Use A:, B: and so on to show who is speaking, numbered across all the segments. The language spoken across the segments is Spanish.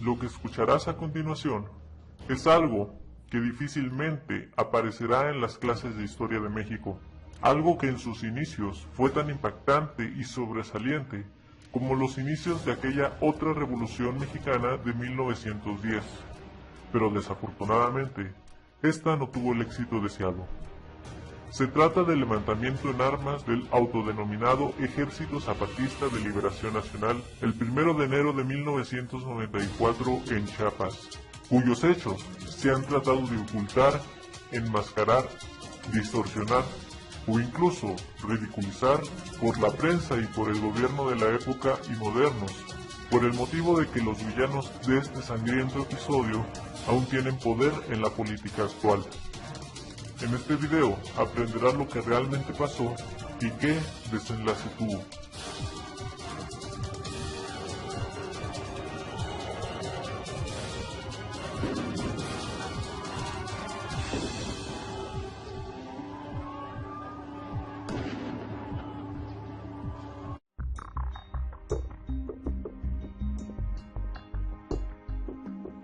A: Lo que escucharás a continuación es algo que difícilmente aparecerá en las clases de Historia de México, algo que en sus inicios fue tan impactante y sobresaliente como los inicios de aquella otra revolución mexicana de 1910, pero desafortunadamente, esta no tuvo el éxito deseado. Se trata del levantamiento en armas del autodenominado Ejército Zapatista de Liberación Nacional el 1 de enero de 1994 en Chiapas, cuyos hechos se han tratado de ocultar, enmascarar, distorsionar o incluso ridiculizar por la prensa y por el gobierno de la época y modernos, por el motivo de que los villanos de este sangriento episodio aún tienen poder en la política actual. En este video aprenderás lo que realmente pasó y qué desenlace tuvo.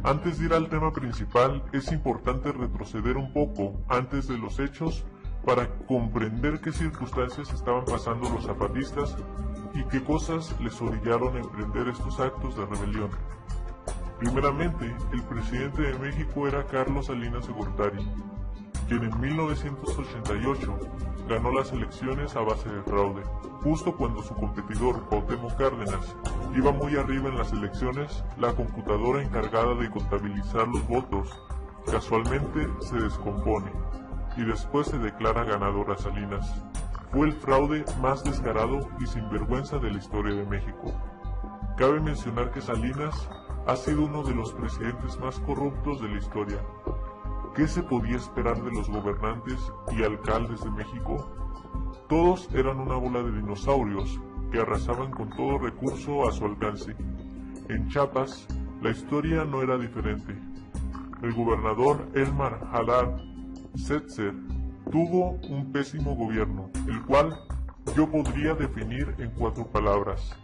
A: Antes de ir al tema principal, es importante retroceder un poco antes de los hechos para comprender qué circunstancias estaban pasando los zapatistas y qué cosas les orillaron a emprender estos actos de rebelión. Primeramente, el presidente de México era Carlos Salinas de Gortari, quien en 1988 ganó las elecciones a base de fraude, justo cuando su competidor, Cuauhtémoc Cárdenas, iba muy arriba en las elecciones. La computadora encargada de contabilizar los votos casualmente se descompone y después se declara ganadora Salinas. Fue el fraude más descarado y sinvergüenza de la historia de México. Cabe mencionar que Salinas ha sido uno de los presidentes más corruptos de la historia. ¿Qué se podía esperar de los gobernantes y alcaldes de México? Todos eran una bola de dinosaurios que arrasaban con todo recurso a su alcance. En Chiapas, la historia no era diferente. El gobernador Elmar Jalad Setzer tuvo un pésimo gobierno, el cual yo podría definir en 4 palabras: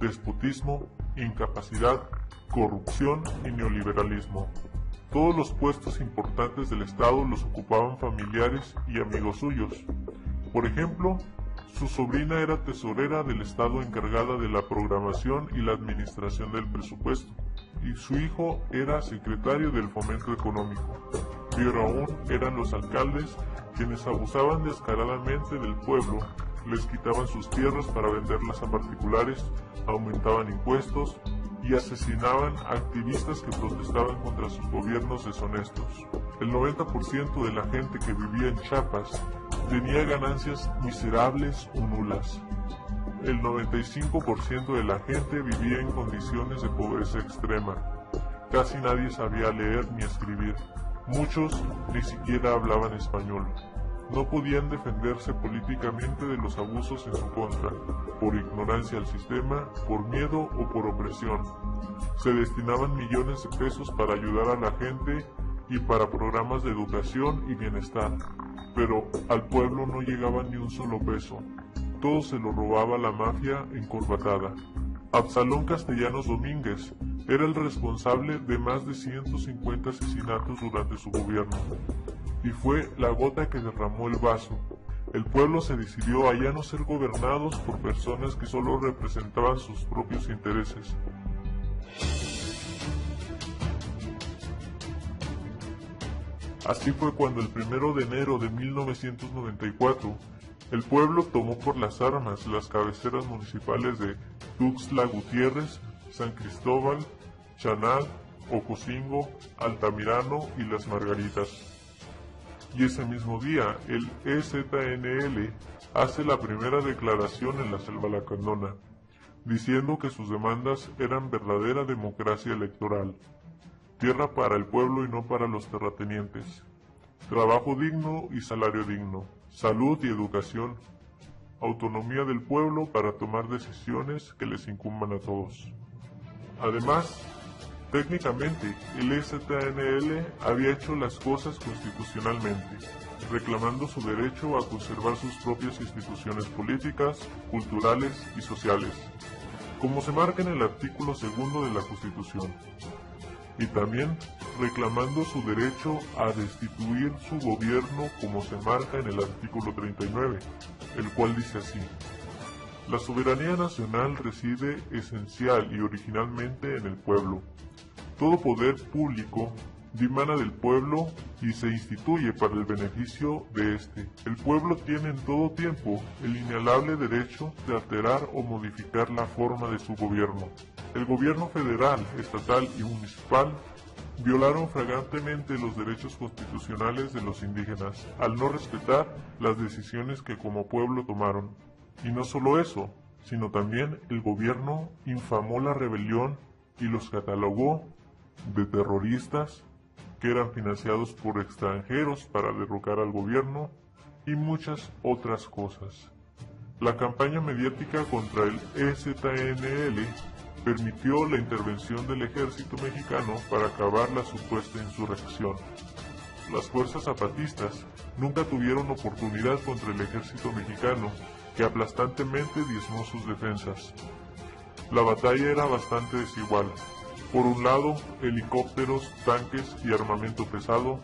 A: despotismo, incapacidad, corrupción y neoliberalismo. Todos los puestos importantes del Estado los ocupaban familiares y amigos suyos. Por ejemplo, su sobrina era tesorera del Estado encargada de la programación y la administración del presupuesto, y su hijo era secretario del Fomento Económico. Peor aún eran los alcaldes, quienes abusaban descaradamente del pueblo, les quitaban sus tierras para venderlas a particulares, aumentaban impuestos y asesinaban a activistas que protestaban contra sus gobiernos deshonestos. El 90% de la gente que vivía en Chiapas tenía ganancias miserables o nulas. El 95% de la gente vivía en condiciones de pobreza extrema. Casi nadie sabía leer ni escribir. Muchos ni siquiera hablaban español. No podían defenderse políticamente de los abusos en su contra, por ignorancia al sistema, por miedo o por opresión. Se destinaban millones de pesos para ayudar a la gente y para programas de educación y bienestar, pero al pueblo no llegaba ni un solo peso. Todo se lo robaba la mafia encorbatada. Absalón Castellanos Domínguez era el responsable de más de 150 asesinatos durante su gobierno, y fue la gota que derramó el vaso. El pueblo se decidió a ya no ser gobernados por personas que solo representaban sus propios intereses. Así fue cuando el 1 de enero de 1994, el pueblo tomó por las armas las cabeceras municipales de Tuxtla Gutiérrez, San Cristóbal, Chanal, Ocosingo, Altamirano y Las Margaritas. Y ese mismo día, el EZNL hace la primera declaración en la Selva Lacandona, diciendo que sus demandas eran verdadera democracia electoral, tierra para el pueblo y no para los terratenientes, trabajo digno y salario digno, salud y educación, autonomía del pueblo para tomar decisiones que les incumban a todos. Además, técnicamente, el EZNL había hecho las cosas constitucionalmente, reclamando su derecho a conservar sus propias instituciones políticas, culturales y sociales, como se marca en el artículo 2 de la Constitución. y también reclamando su derecho a destituir su gobierno como se marca en el artículo 39, el cual dice así: la soberanía nacional reside esencial y originalmente en el pueblo. Todo poder público dimana del pueblo y se instituye para el beneficio de éste. El pueblo tiene en todo tiempo el inalienable derecho de alterar o modificar la forma de su gobierno. El gobierno federal, estatal y municipal violaron flagrantemente los derechos constitucionales de los indígenas al no respetar las decisiones que como pueblo tomaron. Y no solo eso, sino también el gobierno infamó la rebelión y los catalogó de terroristas que eran financiados por extranjeros para derrocar al gobierno y muchas otras cosas. La campaña mediática contra el EZNL permitió la intervención del ejército mexicano para acabar la supuesta insurrección. Las fuerzas zapatistas nunca tuvieron oportunidad contra el ejército mexicano, que aplastantemente diezmó sus defensas. La batalla era bastante desigual. Por un lado, helicópteros, tanques y armamento pesado,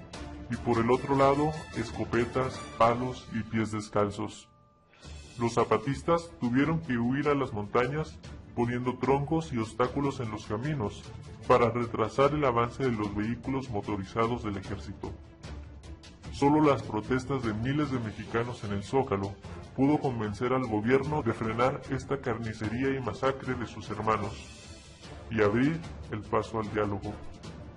A: y por el otro lado, escopetas, palos y pies descalzos. Los zapatistas tuvieron que huir a las montañas, poniendo troncos y obstáculos en los caminos, para retrasar el avance de los vehículos motorizados del ejército. Solo las protestas de miles de mexicanos en el Zócalo pudo convencer al gobierno de frenar esta carnicería y masacre de sus hermanos, y abrir el paso al diálogo.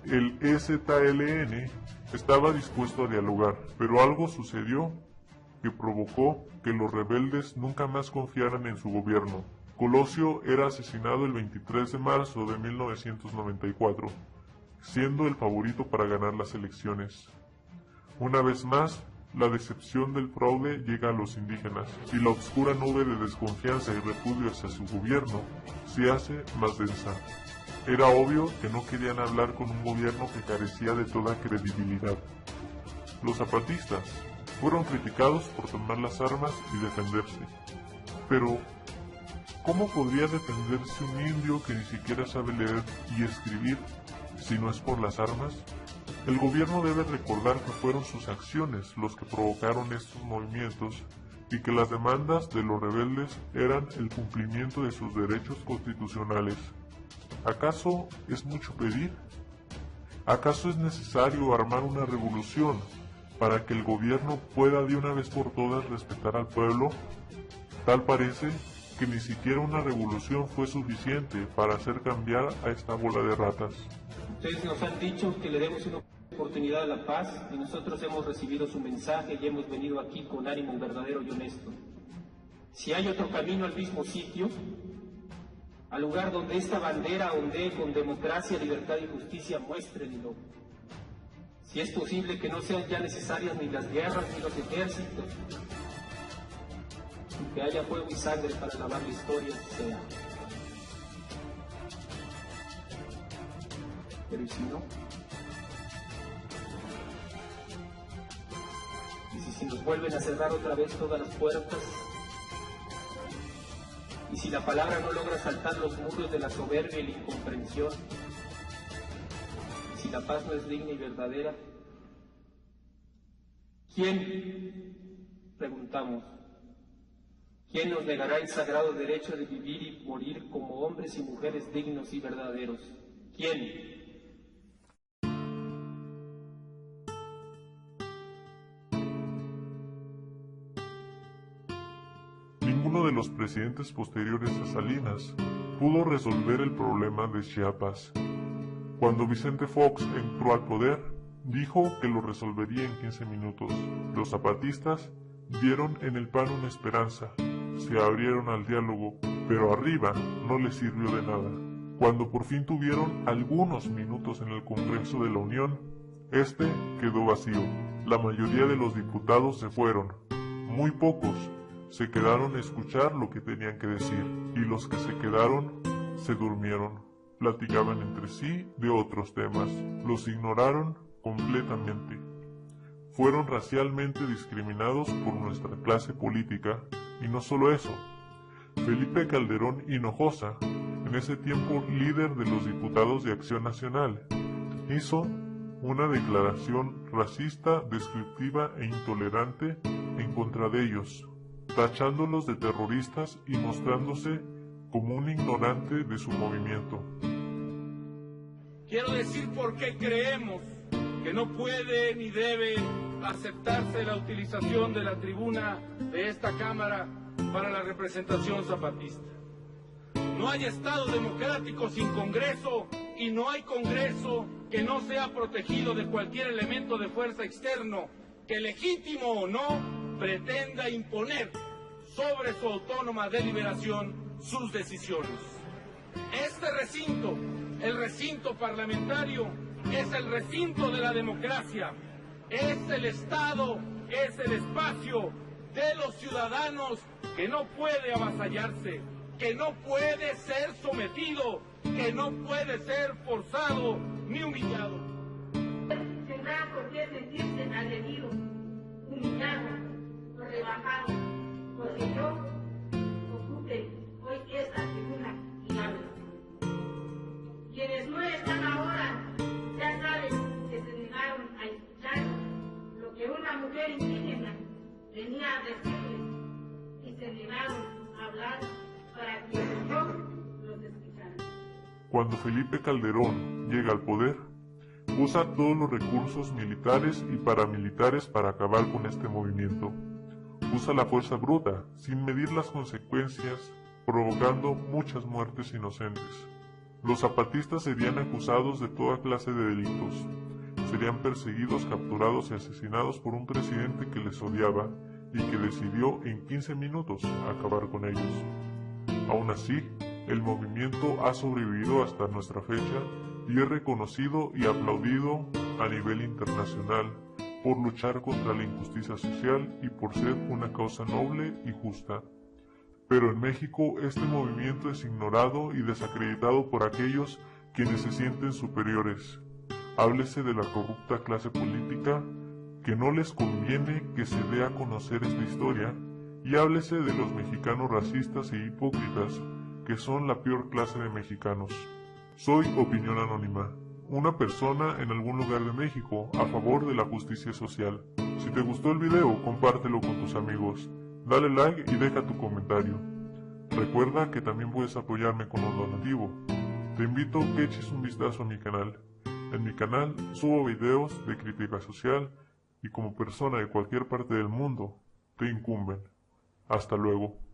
A: El EZLN estaba dispuesto a dialogar, pero algo sucedió que provocó que los rebeldes nunca más confiaran en su gobierno. Colosio era asesinado el 23 de marzo de 1994, siendo el favorito para ganar las elecciones. Una vez más, la decepción del fraude llega a los indígenas, y la oscura nube de desconfianza y repudio hacia su gobierno se hace más densa. Era obvio que no querían hablar con un gobierno que carecía de toda credibilidad. Los zapatistas fueron criticados por tomar las armas y defenderse. Pero, ¿cómo podría defenderse un indio que ni siquiera sabe leer y escribir si no es por las armas? El gobierno debe recordar que fueron sus acciones los que provocaron estos movimientos y que las demandas de los rebeldes eran el cumplimiento de sus derechos constitucionales. ¿Acaso es mucho pedir? ¿Acaso es necesario armar una revolución para que el gobierno pueda de una vez por todas respetar al pueblo? Tal parece que ni siquiera una revolución fue suficiente para hacer cambiar a esta bola de ratas.
B: Ustedes nos han dicho que le demos una oportunidad a la paz y nosotros hemos recibido su mensaje y hemos venido aquí con ánimo verdadero y honesto. Si hay otro camino al mismo sitio, al lugar donde esta bandera ondee con democracia, libertad y justicia, muéstrenlo. Si es posible que no sean ya necesarias ni las guerras ni los ejércitos, y que haya fuego y sangre para lavar la historia, sea. Pero ¿y si no? ¿Y si nos vuelven a cerrar otra vez todas las puertas? ¿Y si la palabra no logra saltar los muros de la soberbia y la incomprensión? ¿Y si la paz no es digna y verdadera? ¿Quién, preguntamos, quién nos negará el sagrado derecho de vivir y morir como hombres y mujeres dignos y verdaderos? ¿Quién?
A: Ninguno de los presidentes posteriores a Salinas pudo resolver el problema de Chiapas. Cuando Vicente Fox entró al poder, dijo que lo resolvería en 15 minutos. Los zapatistas vieron en el PAN una esperanza, se abrieron al diálogo, pero arriba no les sirvió de nada. Cuando por fin tuvieron algunos minutos en el Congreso de la Unión, este quedó vacío. La mayoría de los diputados se fueron, muy pocos se quedaron a escuchar lo que tenían que decir, y los que se quedaron se durmieron. Platicaban entre sí de otros temas, los ignoraron completamente. Fueron racialmente discriminados por nuestra clase política, y no solo eso. Felipe Calderón Hinojosa, en ese tiempo líder de los diputados de Acción Nacional, hizo una declaración racista, descriptiva e intolerante en contra de ellos, tachándolos de terroristas y mostrándose como un ignorante de su movimiento.
C: Quiero decir por qué creemos que no puede ni debe aceptarse la utilización de la tribuna de esta Cámara para la representación zapatista. No hay Estado democrático sin Congreso y no hay Congreso que no sea protegido de cualquier elemento de fuerza externo que, legítimo o no, pretenda imponer sobre su autónoma deliberación sus decisiones. Este recinto, el recinto parlamentario, es el recinto de la democracia, es el Estado, es el espacio de los ciudadanos que no puede avasallarse, que no puede ser sometido, que no puede ser forzado ni humillado.
D: Tendrá por qué sentirse agredido, humillado o rebajado, porque yo ocupe hoy esta tribuna y hable. Quienes no están ahora ya saben que se negaron a escuchar lo que una mujer indígena venía a decirles y se negaron a hablar para que yo los escuchara.
A: Cuando Felipe Calderón llega al poder, usa todos los recursos militares y paramilitares para acabar con este movimiento. Usa la fuerza bruta, sin medir las consecuencias, provocando muchas muertes inocentes. Los zapatistas serían acusados de toda clase de delitos. Serían perseguidos, capturados y asesinados por un presidente que les odiaba y que decidió en 15 minutos acabar con ellos. Aún así, el movimiento ha sobrevivido hasta nuestra fecha y es reconocido y aplaudido a nivel internacional por luchar contra la injusticia social y por ser una causa noble y justa. Pero en México este movimiento es ignorado y desacreditado por aquellos quienes se sienten superiores. Háblese de la corrupta clase política que no les conviene que se dé a conocer esta historia, y háblese de los mexicanos racistas e hipócritas que son la peor clase de mexicanos. Soy Opinión Anónima, una persona en algún lugar de México a favor de la justicia social. Si te gustó el video, compártelo con tus amigos. Dale like y deja tu comentario. Recuerda que también puedes apoyarme con un donativo. Te invito a que eches un vistazo a mi canal. En mi canal subo videos de crítica social y como persona de cualquier parte del mundo, te incumben. Hasta luego.